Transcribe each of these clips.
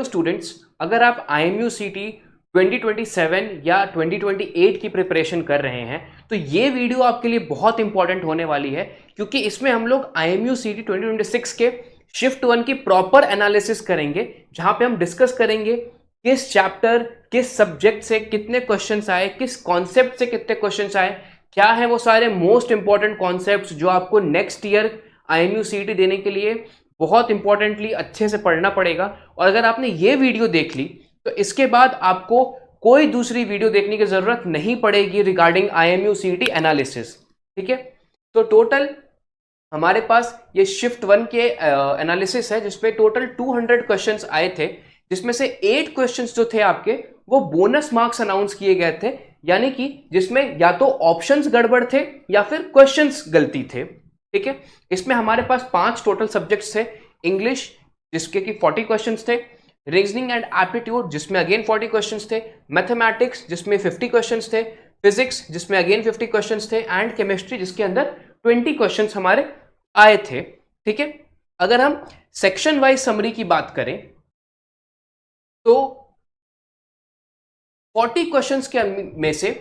Hello students, अगर आप IMUCT 2027 या 2028 की प्रिपरेशन कर रहे हैं तो ये वीडियो आपके लिए बहुत इंपॉर्टेंट होने वाली है, क्योंकि इसमें हम लोग IMUCT 2026 के शिफ्ट 1 की प्रॉपर एनालिसिस करेंगे, जहां पे हम डिस्कस करेंगे किस चैप्टर, किस सब्जेक्ट से कितने क्वेश्चंस आए, किस कॉन्सेप्ट से कितने क्वेश्चंस आए, क्या है वो सारे मोस्ट इंपॉर्टेंट कॉन्सेप्ट्स जो आपको नेक्स्ट ईयर IMUCT देने के लिए बहुत इंपॉर्टेंटली अच्छे से पढ़ना पड़ेगा। और अगर आपने ये वीडियो देख ली तो इसके बाद आपको कोई दूसरी वीडियो देखने की जरूरत नहीं पड़ेगी रिगार्डिंग IMUCT एनालिसिस। ठीक है, तो टोटल हमारे पास ये शिफ्ट 1 के एनालिसिस है, जिसपे टोटल 200 क्वेश्चंस आए थे, जिसमें से 8 क्वेश्चंस जो थे आपके वो बोनस मार्क्स अनाउंस किए गए थे, यानी कि जिसमें या तो ऑप्शंस गड़बड़ थे या फिर क्वेश्चंस गलती थे। ठीक है, इसमें हमारे पास 5 टोटल सब्जेक्ट्स थे। इंग्लिश जिसके कि 40 क्वेश्चंस थे, रीजनिंग एंड एप्टीट्यूड जिसमें अगेन 40 क्वेश्चंस थे, मैथमेटिक्स जिसमें 50 क्वेश्चंस थे, फिजिक्स जिसमें अगेन 50 क्वेश्चंस थे, एंड केमिस्ट्री जिसके अंदर 20 क्वेश्चंस हमारे आए थे। ठीक है, अगर हम सेक्शन वाइज समरी की बात करें तो 40 क्वेश्चंस के में से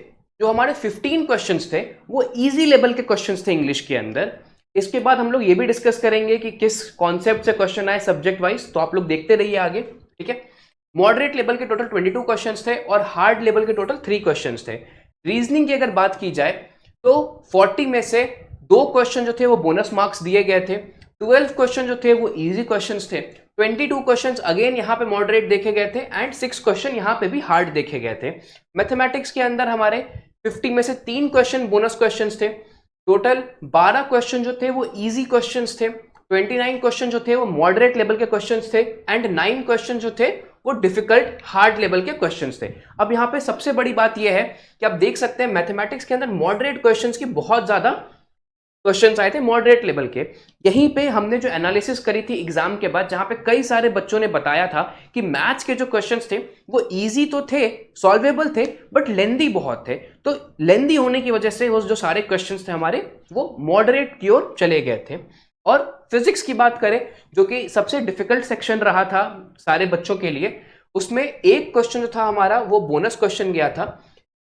जो हमारे 15 क्वेश्चंस थे वो इजी लेवल के क्वेश्चंस थे इंग्लिश के अंदर। इसके बाद हम लोग ये भी डिस्कस करेंगे कि किस कॉन्सेप्ट से क्वेश्चन आए सब्जेक्ट वाइज, तो आप लोग देखते रहिए आगे। ठीक है, मॉडरेट लेवल के टोटल 22 क्वेश्चंस थे और हार्ड लेवल के टोटल 3 क्वेश्चंस थे। रीजनिंग की अगर बात की जाए तो 40 में से 2 क्वेश्चन जो थे वो बोनस मार्क्स दिए गए थे, 12 क्वेश्चन जो थे वो इजी क्वेश्चंस थे, 22 क्वेश्चंस अगेन यहाँ पे मॉडरेट देखे गए थे एंड 6 क्वेश्चन यहाँ पे भी हार्ड देखे गए थे। मैथमेटिक्स के अंदर हमारे 50 में से 3 क्वेश्चन बोनस क्वेश्चंस थे, टोटल 12 क्वेश्चन जो थे वो इजी क्वेश्चंस थे, 29 क्वेश्चन जो थे वो मॉडरेट लेवल के क्वेश्चंस थे एंड 9 क्वेश्चन जो थे वो डिफिकल्ट हार्ड लेवल के क्वेश्चंस थे। अब यहाँ पे सबसे बड़ी बात यह है कि आप देख सकते हैं मैथमेटिक्स के अंदर मॉडरेट क्वेश्चंस की बहुत ज्यादा क्वेश्चंस आए थे मॉडरेट लेवल के। यहीं पे हमने जो एनालिसिस करी थी एग्जाम के बाद, जहां पे कई सारे बच्चों ने बताया था कि मैथ्स के जो क्वेश्चंस थे वो इजी तो थे, सॉल्वेबल थे, बट लेंदी बहुत थे। तो लेंदी होने की वजह से वो जो सारे क्वेश्चंस थे हमारे वो मॉडरेट की ओर चले गए थे। और फिजिक्स की बात करें जो कि सबसे डिफिकल्ट सेक्शन रहा था सारे बच्चों के लिए, उसमें एक क्वेश्चन जो था हमारा वो बोनस क्वेश्चन गया था,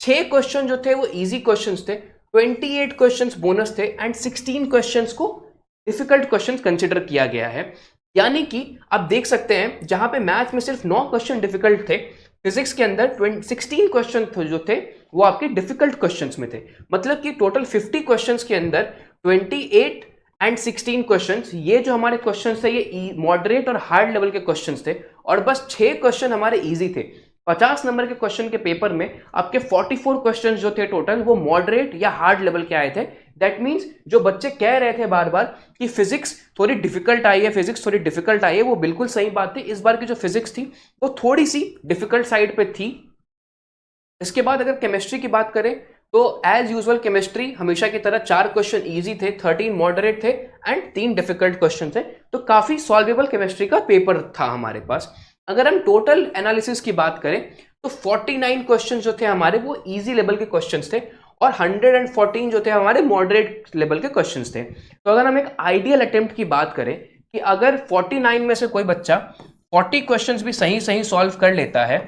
6 क्वेश्चन जो थे वो इजी क्वेश्चंस थे, 28 क्वेश्चंस बोनस थे एंड 16 क्वेश्चंस को डिफिकल्ट क्वेश्चंस कंसीडर किया गया है। यानी कि आप देख सकते हैं जहां पे मैथ्स में सिर्फ 9 क्वेश्चन डिफिकल्ट थे, फिजिक्स के अंदर 16 क्वेश्चन जो थे वो आपके डिफिकल्ट क्वेश्चंस में थे। मतलब कि टोटल 50 क्वेश्चंस के अंदर 28 एंड 16 क्वेश्चंस, ये जो हमारे क्वेश्चंस थे ये मॉडरेट और हार्ड लेवल के क्वेश्चंस थे, और बस 6 क्वेश्चन हमारे इजी थे। 50 नंबर के क्वेश्चन के पेपर में आपके 44 क्वेश्चंस जो थे टोटल वो मॉडरेट या हार्ड लेवल के आए थे। दैट मींस जो बच्चे कह रहे थे बार बार कि फिजिक्स थोड़ी डिफिकल्ट आई है, फिजिक्स थोड़ी डिफिकल्ट आई है, वो बिल्कुल सही बात थी। इस बार की जो फिजिक्स थी वो थोड़ी सी डिफिकल्ट साइड पे थी। इसके बाद अगर केमिस्ट्री की बात करें तो एज यूजुअल केमिस्ट्री हमेशा की तरह 4 क्वेश्चन इजी थे, 13 मॉडरेट थे एंड 3 डिफिकल्ट क्वेश्चन थे। तो काफी सॉल्वेबल केमिस्ट्री का पेपर था हमारे पास। अगर हम टोटल एनालिसिस की बात करें तो 49 क्वेश्चन जो थे हमारे वो इजी लेवल के क्वेश्चंस थे और 114 जो थे हमारे मॉडरेट लेवल के क्वेश्चंस थे। तो अगर हम एक आइडियल अटेम्प्ट की बात करें कि अगर 49 में से कोई बच्चा 40 क्वेश्चंस भी सही सही सॉल्व कर लेता है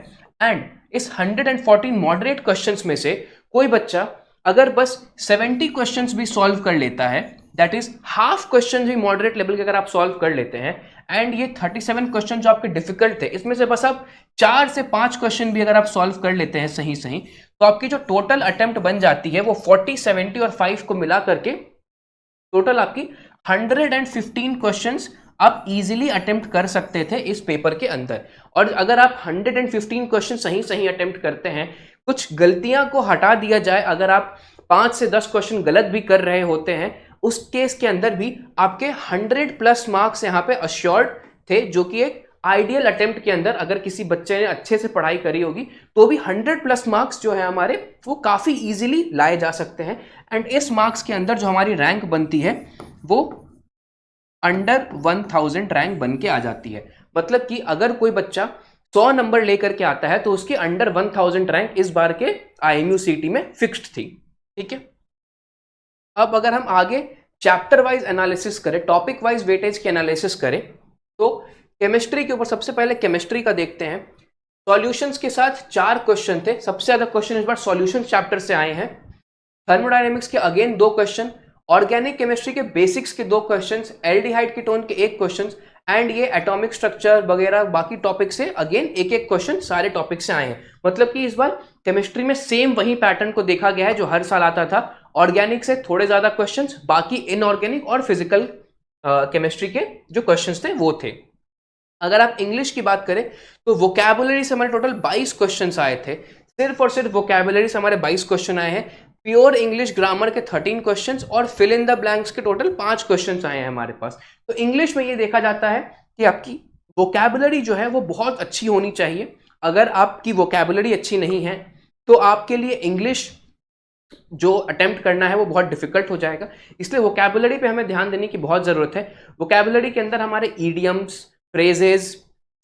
एंड इस 114 मॉडरेट क्वेश्चंस में से कोई बच्चा अगर बस 70 क्वेश्चंस भी सॉल्व कर लेता है, दैट इज हाफ क्वेश्चन भी मॉडरेट लेवल के अगर आप सॉल्व कर लेते हैं एंड ये 37 क्वेश्चन जो आपके डिफिकल्ट थे इसमें से बस आप 4 से 5 क्वेश्चन भी अगर आप सॉल्व कर लेते हैं सही सही, तो आपकी जो टोटल अटेम्प्ट बन जाती है वो 40, 70 और 5 को मिला करके टोटल आपकी 115 क्वेश्चंस आप इजीली अटेम्प्ट कर सकते थे इस पेपर के अंदर। और अगर आप 115 क्वेश्चन सही सही अटेम्प्ट करते हैं, कुछ गलतियां को हटा दिया जाए, अगर आप 5 से 10 क्वेश्चन गलत भी कर रहे होते हैं उस केस के अंदर भी आपके 100+ मार्क्स यहाँ पे अश्योर्ड थे, जो कि एक आइडियल अटेम्प्ट के अंदर अगर किसी बच्चे ने अच्छे से पढ़ाई करी होगी तो भी 100+ मार्क्स जो है हमारे वो काफी इजीली लाए जा सकते हैं। एंड इस मार्क्स के अंदर जो हमारी रैंक बनती है वो अंडर 1000 रैंक बन के आ जाती है। मतलब कि अगर कोई बच्चा 100 नंबर लेकर के आता है तो उसकी अंडर 1000 रैंक इस बार के IMUCT में फिक्स्ड थी। ठीक है, अब अगर हम आगे चैप्टर वाइज एनालिसिस करें, टॉपिक वाइज वेटेज की एनालिसिस करें, तो केमिस्ट्री के ऊपर सबसे पहले केमिस्ट्री का देखते हैं। सॉल्यूशंस के साथ 4 क्वेश्चन थे, सबसे ज्यादा क्वेश्चन इस बार सॉल्यूशन चैप्टर से आए हैं। थर्मोडायनेमिक्स के अगेन 2 क्वेश्चन, ऑर्गेनिक केमिस्ट्री के बेसिक्स के 2 क्वेश्चंस, एल्डिहाइड कीटोन के 1 क्वेश्चन, एंड ये एटॉमिक स्ट्रक्चर वगैरह बाकी टॉपिक से अगेन एक एक क्वेश्चन सारे टॉपिक से आए हैं। मतलब कि इस बार केमिस्ट्री में सेम वही पैटर्न को देखा गया है जो हर साल आता था। ऑर्गेनिक से थोड़े ज्यादा क्वेश्चंस, बाकी इनऑर्गेनिक और फिजिकल केमिस्ट्री के जो क्वेश्चंस थे वो थे। अगर आप इंग्लिश की बात करें तो वोकैबुलरी से हमारे टोटल 22 क्वेश्चंस आए थे, सिर्फ और सिर्फ वोकैबुलरी से हमारे 22 क्वेश्चन आए हैं। प्योर इंग्लिश ग्रामर के 13 क्वेश्चंस और फिल इन द ब्लैंक्स के टोटल 5 क्वेश्चंस आए हैं हमारे पास। तो इंग्लिश में ये देखा जाता है कि आपकी वोकैबुलरी जो है वो बहुत अच्छी होनी चाहिए। अगर आपकी वोकैबुलरी अच्छी नहीं है तो आपके लिए इंग्लिश जो अटेम्प्ट करना है वो बहुत डिफिकल्ट हो जाएगा। इसलिए वोकैबुलरी पे हमें ध्यान देने की बहुत जरूरत है। वोकैबुलरी के अंदर हमारे ईडियम्स, फ्रेजेस,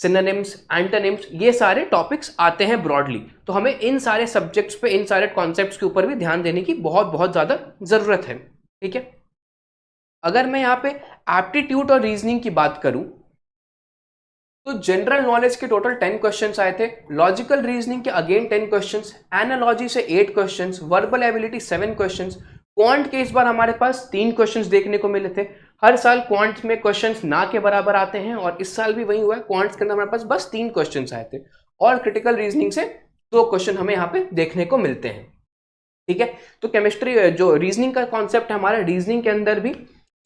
सिनोनिम्स, एंटोनिम्स, ये सारे टॉपिक्स आते हैं ब्रॉडली। तो हमें इन सारे सब्जेक्ट्स पे, इन सारे कॉन्सेप्ट्स के ऊपर भी ध्यान देने की बहुत बहुत ज्यादा जरूरत है। ठीक है, अगर मैं यहाँ पे एप्टीट्यूड और रीजनिंग की बात करूं तो जनरल नॉलेज के टोटल 10 क्वेश्चंस आए थे, लॉजिकल रीजनिंग के अगेन 10 क्वेश्चंस, एनालॉजी से 8 questions, verbal ability 7 questions, quant के इस बार हमारे पास 3 क्वेश्चंस देखने को मिले थे। हर साल क्वांट में क्वेश्चंस ना के बराबर आते हैं और इस साल भी वही हुआ है, क्वांट के अंदर हमारे पास बस 3 क्वेश्चंस आए थे और क्रिटिकल रीजनिंग से 2 क्वेश्चन हमें यहाँ पे देखने को मिलते हैं। ठीक है, तो केमिस्ट्री जो रीजनिंग का कॉन्सेप्ट है हमारा, रीजनिंग के अंदर भी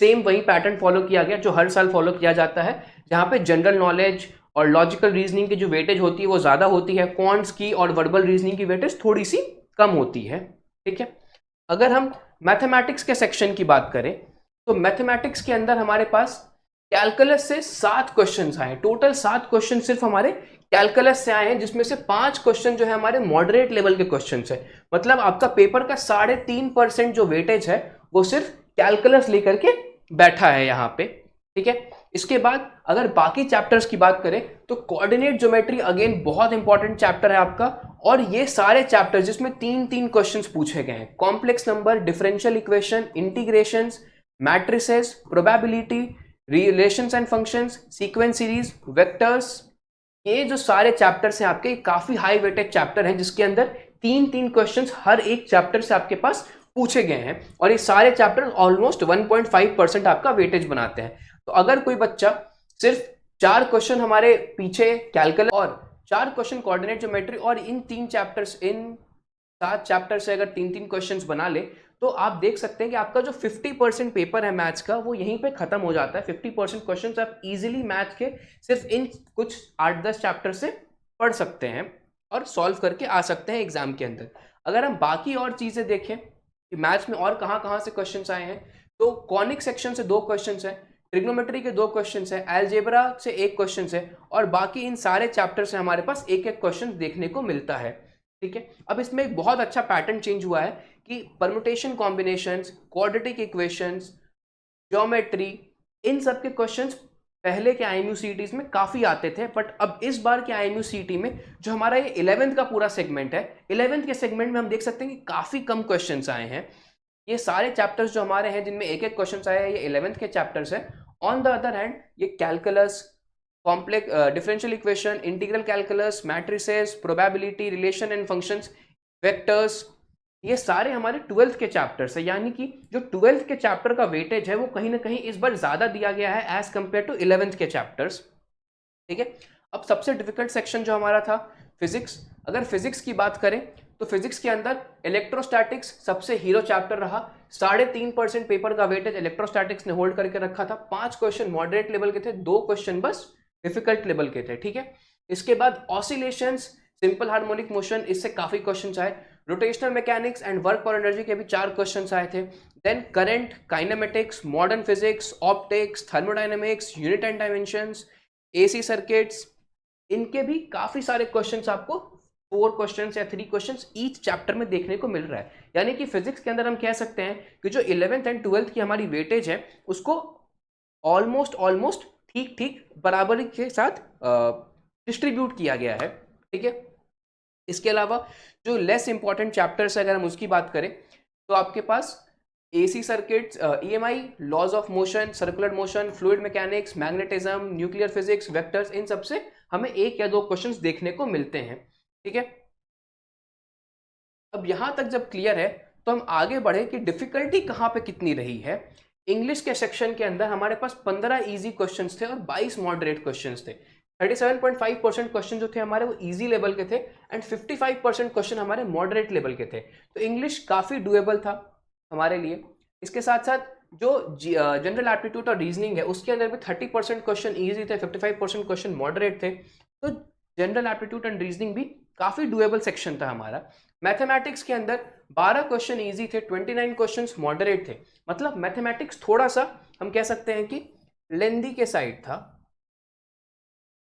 सेम वही पैटर्न फॉलो किया गया जो हर साल फॉलो किया जाता है, जहां पे जनरल नॉलेज और लॉजिकल रीजनिंग की जो वेटेज होती है वो ज्यादा होती है, क्वांट्स की और वर्बल रीजनिंग की वेटेज थोड़ी सी कम होती है। ठीक है, अगर हम मैथमेटिक्स के सेक्शन की बात करें तो मैथमेटिक्स के अंदर हमारे पास कैलकुलस से 7 क्वेश्चंस आए, टोटल 7 क्वेश्चन सिर्फ हमारे कैलकुलस से आए हैं, जिसमें से 5 क्वेश्चन जो है हमारे मॉडरेट लेवल के क्वेश्चंस है। मतलब आपका पेपर का 3.5% जो वेटेज है वो सिर्फ कैलकुलस लेकर के बैठा है यहाँ पे। ठीक है, इसके बाद अगर बाकी चैप्टर्स की बात करें तो कोऑर्डिनेट ज्योमेट्री अगेन बहुत इंपॉर्टेंट चैप्टर है आपका, और ये सारे चैप्टर जिसमें 3-3 क्वेश्चंस पूछे गए हैं, complex number, differential equation, integrations, matrices, probability, relations and functions, sequence series, vectors, ये जो सारे चैप्टर्स हैं आपके काफी हाई वेटेड चैप्टर हैं, जिसके अंदर 3-3 क्वेश्चंस हर एक चैप्टर से आपके पास पूछे गए हैं और ये सारे चैप्टर ऑलमोस्ट 1.5% आपका वेटेज बनाते हैं। तो अगर कोई बच्चा सिर्फ 4 क्वेश्चन हमारे पीछे कैलकुलस और 4 क्वेश्चन कोऑर्डिनेट ज्योमेट्री और इन 3 चैप्टर्स, इन 7 चैप्टर से अगर 3-3 क्वेश्चंस बना ले तो आप देख सकते हैं कि आपका जो 50% पेपर है मैथ्स का वो यहीं पे खत्म हो जाता है। 50% क्वेश्चंस आप इजीली मैथ्स के सिर्फ इन कुछ 8-10 चैप्टर से पढ़ सकते हैं और सॉल्व करके आ सकते हैं एग्जाम के अंदर। अगर हम बाकी और चीजें देखें कि मैथ्स में और कहाँ से क्वेश्चंस आए हैं, तो कॉनिक सेक्शन से 2 क्वेश्चंस है, ट्रिग्नोमेट्री के 2 क्वेश्चंस है, अलजेब्रा से 1 क्वेश्चंस है और बाकी इन सारे चैप्टर से हमारे पास एक एक क्वेश्चन देखने को मिलता है। ठीक है, अब इसमें एक बहुत अच्छा पैटर्न चेंज हुआ है कि permutation combinations, quadratic equations, geometry, इन सब के क्वेश्चंस पहले के IMUCTs में काफी आते थे, बट अब इस बार के IMUCT में जो हमारा ये 11th का पूरा सेगमेंट है, 11th के सेगमेंट में हम देख सकते हैं कि काफी कम क्वेश्चंस आए हैं। ये सारे चैप्टर्स जो हमारे हैं जिनमें एक एक क्वेश्चन आया है, ये 11th के चैप्टर्स है। ऑन द अदर हैंड ये calculus, complex differential equation, integral calculus, matrices, probability, relation and functions, vectors, ये सारे हमारे 12th के चैप्टर्स है। यानी कि जो 12th के चैप्टर का वेटेज है वो कहीं ना कहीं इस बार ज्यादा दिया गया है एज कंपेयर टू 11th के चैप्टर्स। ठीक है, अब सबसे डिफिकल्ट सेक्शन जो हमारा था फिजिक्स। अगर फिजिक्स की बात करें तो फिजिक्स के अंदर इलेक्ट्रोस्टैटिक्स सबसे हीरो चैप्टर रहा। 3.5% पेपर का वेटेज इलेक्ट्रोस्टैटिक्स ने होल्ड करके रखा था। 5 क्वेश्चन मॉडरेट लेवल के थे, 2 क्वेश्चन बस डिफिकल्ट लेवल के थे। ठीक है, इसके बाद ऑसिलेशंस, सिंपल हार्मोनिक मोशन, इससे काफी क्वेश्चन आए। Rotational mechanics and work for energy के भी 4 क्वेश्चंस आए थे। Then current, kinematics, modern physics, optics, thermodynamics, unit and dimensions, AC circuits, इनके भी काफी सारे क्वेश्चंस आपको 4 क्वेश्चंस या 3 क्वेश्चंस ईच चैप्टर में देखने को मिल रहा है। यानी कि फिजिक्स के अंदर हम कह सकते हैं कि जो 11th एंड 12th की हमारी वेटेज है उसको ऑलमोस्ट ठीक बराबरी के साथ डिस्ट्रीब्यूट किया गया है। ठीक है, इसके अलावा जो लेस इंपॉर्टेंट चैप्टर्स है अगर हम उसकी बात करें तो आपके पास AC circuits, EMI, laws of motion, circular motion, fluid mechanics, magnetism, nuclear physics, vectors, इन सब से हमें 1 या 2 क्वेश्चंस देखने को मिलते हैं। ठीक है, अब यहां तक जब क्लियर है तो हम आगे बढ़े कि डिफिकल्टी कहां पे कितनी रही है। इंग्लिश के सेक्शन के अंदर हमारे पास 15 इजी क्वेश्चंस थे और 22 मॉडरेट क्वेश्चंस थे। 37.5% क्वेश्चन जो थे हमारे वो इजी लेवल के थे एंड 55% क्वेश्चन हमारे मॉडरेट लेवल के थे। तो इंग्लिश काफी डुएबल था हमारे लिए। इसके साथ साथ जो जनरल एप्टीट्यूड और रीजनिंग है उसके अंदर भी 30% क्वेश्चन इजी थे, 55% क्वेश्चन मॉडरेट थे। तो जनरल एप्टीट्यूड एंड रीजनिंग भी काफी डुएबल सेक्शन था हमारा। मैथमेटिक्स के अंदर 12 क्वेश्चन इजी थे, 29 क्वेश्चंस मॉडरेट थे। मतलब मैथमेटिक्स थोड़ा सा हम कह सकते हैं कि लेंदी के साइड था।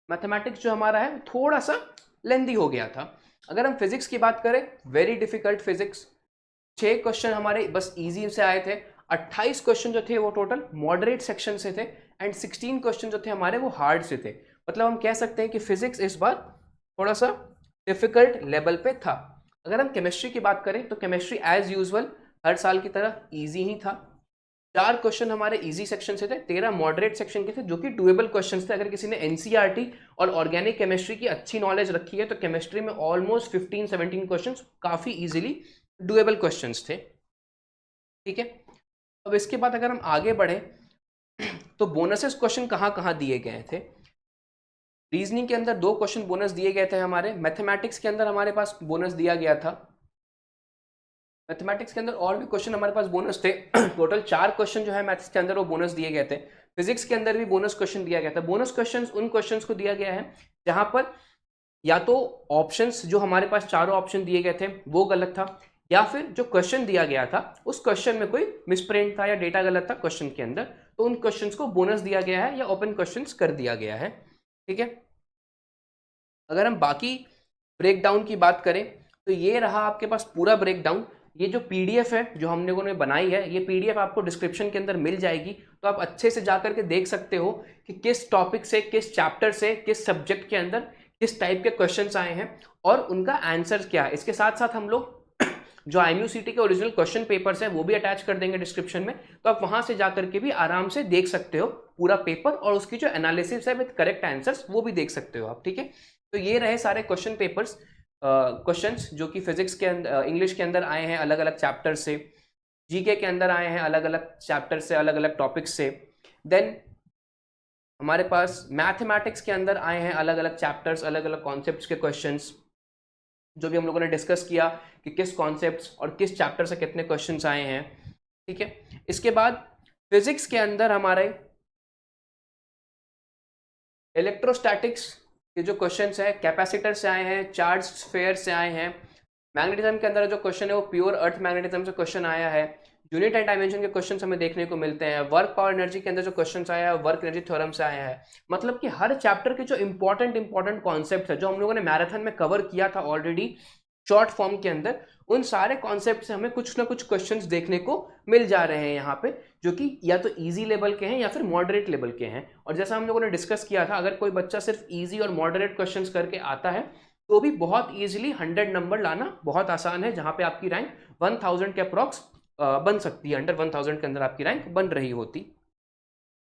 मैथमेटिक्स जो हमारा है थोड़ा सा लेंदी हो गया था। अगर हम फिजिक्स की बात करें, वेरी डिफिकल्ट फिजिक्स। 6 क्वेश्चन हमारे बस इजी से आए थे, 28 क्वेश्चन जो थे वो टोटल मॉडरेट सेक्शन से थे एंड 16 क्वेश्चन जो थे हमारे वो हार्ड से थे। मतलब हम कह सकते हैं कि फिजिक्स इस बार थोड़ा सा डिफिकल्ट लेवल पे था। अगर हम केमिस्ट्री की बात करें तो केमिस्ट्री एज यूजुअल हर साल की तरह इजी ही था। 4 क्वेश्चन हमारे इजी सेक्शन से थे, 13 मॉडरेट सेक्शन के थे जो कि डुएबल क्वेश्चंस थे। अगर किसी ने एनसीईआरटी और ऑर्गेनिक केमिस्ट्री की अच्छी नॉलेज रखी है तो केमिस्ट्री में ऑलमोस्ट 15-17 क्वेश्चंस काफी इजीली डुएबल क्वेश्चंस थे। ठीक है, अब इसके बाद अगर हम आगे बढ़े तो बोनसेस क्वेश्चन कहाँ कहाँ दिए गए थे। रीजनिंग के अंदर 2 क्वेश्चन बोनस दिए गए थे हमारे। मैथमेटिक्स के अंदर हमारे पास बोनस दिया गया था। मैथमेटिक्स के अंदर और भी क्वेश्चन हमारे पास बोनस थे। टोटल 4 क्वेश्चन जो है मैथ्स के अंदर वो बोनस दिए गए थे। फिजिक्स के अंदर भी बोनस क्वेश्चन दिया गया था। बोनस क्वेश्चंस उन क्वेश्चंस को दिया गया है जहां पर या तो ऑप्शंस जो हमारे पास चारों ऑप्शन दिए गए थे वो गलत था, या फिर जो क्वेश्चन दिया गया था उस क्वेश्चन में कोई मिसप्रिंट था या डेटा गलत था क्वेश्चन के अंदर, तो उन क्वेश्चंस को बोनस दिया गया है या ओपन क्वेश्चंस कर दिया गया है। ठीक है, अगर हम बाकी ब्रेकडाउन की बात करें तो ये रहा आपके पास पूरा ब्रेकडाउन। ये जो पीडीएफ है जो हम लोगों ने बनाई है, ये पीडीएफ आपको डिस्क्रिप्शन के अंदर मिल जाएगी, तो आप अच्छे से जाकर के देख सकते हो कि किस टॉपिक से, किस चैप्टर से, किस सब्जेक्ट के अंदर किस टाइप के क्वेश्चंस आए हैं और उनका आंसर क्या है। इसके साथ साथ हम लोग जो IMUCT के ओरिजिनल क्वेश्चन पेपर्स हैं वो भी अटैच कर देंगे डिस्क्रिप्शन में, तो आप वहां से जाकर के भी आराम से देख सकते हो पूरा पेपर और उसकी जो एनालिसिस है विद करेक्ट आंसर्स वो भी देख सकते हो आप। ठीक है, तो ये रहे सारे क्वेश्चन पेपर्स, क्वेश्चंस जो कि फिजिक्स के अंदर, इंग्लिश के अंदर आए हैं अलग अलग चैप्टर से, जीके के अंदर आए हैं अलग अलग चैप्टर से, अलग अलग टॉपिक्स से। देन हमारे पास मैथमेटिक्स के अंदर आए हैं अलग अलग चैप्टर्स, अलग अलग कॉन्सेप्ट्स के क्वेश्चंस, जो भी हम लोगों ने डिस्कस किया कि किस कॉन्सेप्ट्स और किस चैप्टर से कितने क्वेश्चंस आए हैं। ठीक है, इसके बाद फिजिक्स के अंदर हमारे इलेक्ट्रोस्टैटिक्स के जो क्वेश्चंस है कैपेसिटर से आए हैं, चार्ज स्फीयर से आए हैं। मैग्नेटिज्म के अंदर जो क्वेश्चन है वो प्योर अर्थ मैग्नेटिज्म से क्वेश्चन आया है। यूनिट एंड डायमेंशन के क्वेश्चंस हमें देखने को मिलते हैं। वर्क पावर एनर्जी के अंदर जो क्वेश्चंस आया है वर्क एनर्जी थ्योरम से आया है। मतलब कि हर चैप्टर के जो इंपॉर्टेंट कॉन्सेप्ट है जो हम लोगों ने मैराथन में कवर किया था ऑलरेडी शॉर्ट फॉर्म के अंदर, उन सारे कॉन्सेप्ट से हमें कुछ ना कुछ क्वेश्चंस देखने को मिल जा रहे हैं यहाँ पे, जो कि या तो इजी लेवल के हैं या फिर मॉडरेट लेवल के हैं। और जैसा हम लोगों ने डिस्कस किया था, अगर कोई बच्चा सिर्फ इजी और मॉडरेट क्वेश्चंस करके आता है तो भी बहुत इजीली 100 नंबर लाना बहुत आसान है, जहां पे आपकी रैंक 1000 के अप्रॉक्स बन सकती है, अंडर 1000 के अंदर आपकी रैंक बन रही होती।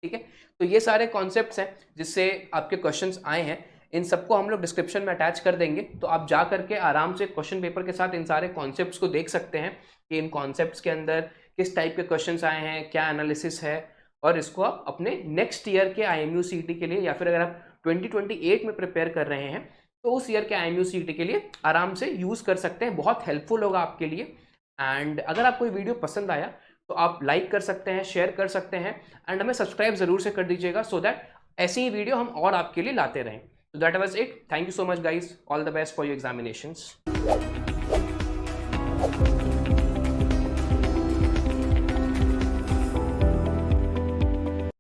ठीक है, तो ये सारे कॉन्सेप्ट्स हैं जिससे आपके क्वेश्चंस आए हैं, इन सबको हम लोग डिस्क्रिप्शन में अटैच कर देंगे, तो आप जा करके आराम से क्वेश्चन पेपर के साथ इन सारे कॉन्सेप्ट्स को देख सकते हैं कि इन कॉन्सेप्ट्स के अंदर किस टाइप के क्वेश्चंस आए हैं, क्या एनालिसिस है, और इसको आप अपने नेक्स्ट ईयर के IMUCT के लिए या फिर अगर आप 2028 में प्रिपेयर कर रहे हैं तो उस ईयर के IMUCT के लिए आराम से यूज़ कर सकते हैं। बहुत हेल्पफुल होगा आपके लिए। एंड अगर आपको ये वीडियो पसंद आया तो आप लाइक कर सकते हैं, शेयर कर सकते हैं एंड हमें सब्सक्राइब ज़रूर से कर दीजिएगा, सो दैट ऐसी ही वीडियो हम और आपके लिए लाते रहें। So that was it. Thank you so much guys. All the best for your examinations.